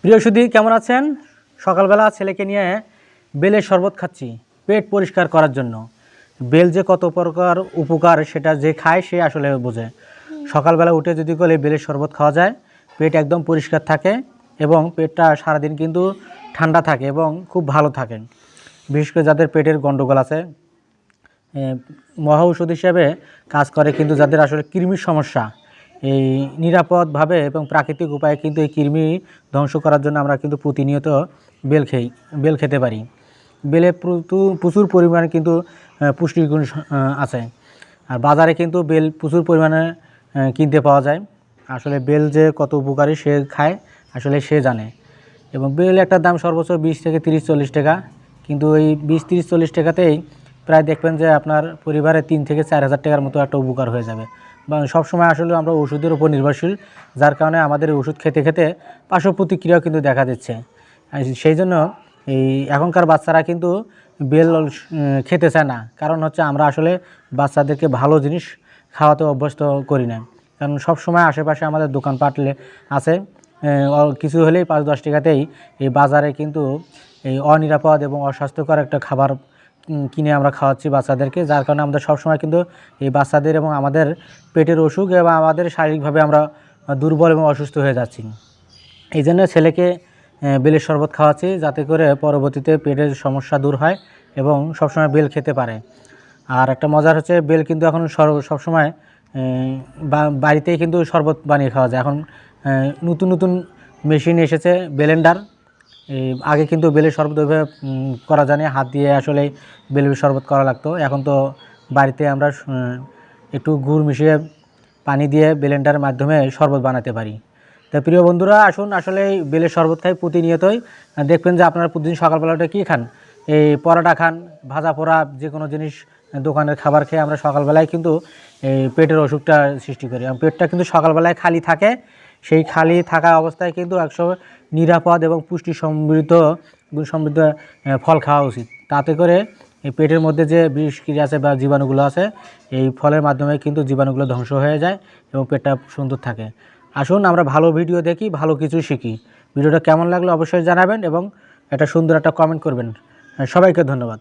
প্রিয় সুধী, কেমন আছেন? সকালবেলা ছেলেকে নিয়ে বেলের শরবত খাচ্ছি পেট পরিষ্কার করার জন্য। বেল যে কত প্রকার উপকার সেটা যে খায় সে আসলে বোঝে। সকালবেলা উঠে যদি করে বেলের শরবত খাওয়া যায়, পেট একদম পরিষ্কার থাকে এবং পেটটা সারাদিন কিন্তু ঠান্ডা থাকে এবং খুব ভালো থাকে। বিশেষ করে যাদের পেটের গণ্ডগোল আছে, মহা ঔষধ হিসেবে কাজ করে। কিন্তু যাদের আসলে কৃমির সমস্যা, এই নিরাপদভাবে এবং প্রাকৃতিক উপায়ে কিন্তু এই কৃমি ধ্বংস করার জন্য আমরা কিন্তু প্রতিনিয়ত বেল খেতে পারি। বেলে প্রচুর পরিমাণে কিন্তু পুষ্টিগুণ আছে। আর বাজারে কিন্তু বেল প্রচুর পরিমাণে কিনতে পাওয়া যায়। আসলে বেল যে কত উপকারী সে খায়, আসলে সে জানে। এবং বেল একটা দাম সর্বোচ্চ 20 থেকে 30-40 টাকা, কিন্তু এই 20-30-40 টাকাতেই প্রায় দেখবেন যে আপনার পরিবারে 3 থেকে 4 হাজার টাকার মতো একটা উপকার হয়ে যাবে। বা সবসময় আসলে আমরা ওষুধের উপর নির্ভরশীল, যার কারণে আমাদের ওষুধ খেতে খেতে পার্শ্ব প্রতিক্রিয়াও কিন্তু দেখা দিচ্ছে। সেই জন্য এই এখনকার বাচ্চারা কিন্তু বেল খেতে চায় না। কারণ হচ্ছে আমরা আসলে বাচ্চাদেরকে ভালো জিনিস খাওয়াতে অভ্যস্ত করি না। কারণ সবসময় আশেপাশে আমাদের দোকানপাট আছে, কিছু হলেই 5-10 টাকাতেই এই বাজারে কিন্তু এই অনিরাপদ এবং অস্বাস্থ্যকর একটা খাবার কিনে আমরা খাওয়াচ্ছি বাচ্চাদেরকে, যার কারণে আমাদের সবসময় কিন্তু এই বাচ্চাদের এবং আমাদের পেটের অসুখ এবং আমাদের শারীরিকভাবে আমরা দুর্বল এবং অসুস্থ হয়ে যাচ্ছি। এই জন্য ছেলেকে বেলের শরবত খাওয়াচ্ছি, যাতে করে পরবর্তীতে পেটের সমস্যা দূর হয় এবং সবসময় বেল খেতে পারে। আর একটা মজার হচ্ছে, বেল কিন্তু এখন সবসময় বাড়িতেই কিন্তু শরবত বানিয়ে খাওয়া যায়। এখন নতুন নতুন মেশিন এসেছে, ব্লেন্ডার। আগে কিন্তু বেলের শরবত ওইভাবে করা যায় না, হাত দিয়ে আসলে বেলের শরবত করা লাগতো। এখন তো বাড়িতে আমরা একটু গুড় মিশিয়ে পানি দিয়ে ব্লেন্ডারের মাধ্যমে শরবত বানাতে পারি। তো প্রিয় বন্ধুরা, আসুন আসলে বেলের শরবত খাই প্রতিনিয়তই। দেখবেন যে আপনারা প্রতিদিন সকালবেলাটা কী খান, এই পরোটা খান, ভাজা পোড়া যে কোনো জিনিস, দোকানের খাবার খেয়ে আমরা সকালবেলায় কিন্তু এই পেটের অসুখটা সৃষ্টি করি। এবং পেটটা কিন্তু সকালবেলায় খালি থাকে। সেই খালি থাকা অবস্থায় কিন্তু একসময় নিরাপদ এবং পুষ্টি সমৃদ্ধ ফল খাওয়া উচিত। তাতে করে এই পেটের মধ্যে যে বিষক্রিয়া আছে বা জীবাণুগুলো আছে, এই ফলের মাধ্যমে কিন্তু জীবাণুগুলো ধ্বংস হয়ে যায় এবং পেটটা সুন্দর থাকে। আসুন আমরা ভালো ভিডিও দেখি, ভালো কিছু শিখি। ভিডিওটা কেমন লাগলো অবশ্যই জানাবেন এবং একটা সুন্দর একটা কমেন্ট করবেন। সবাইকে ধন্যবাদ।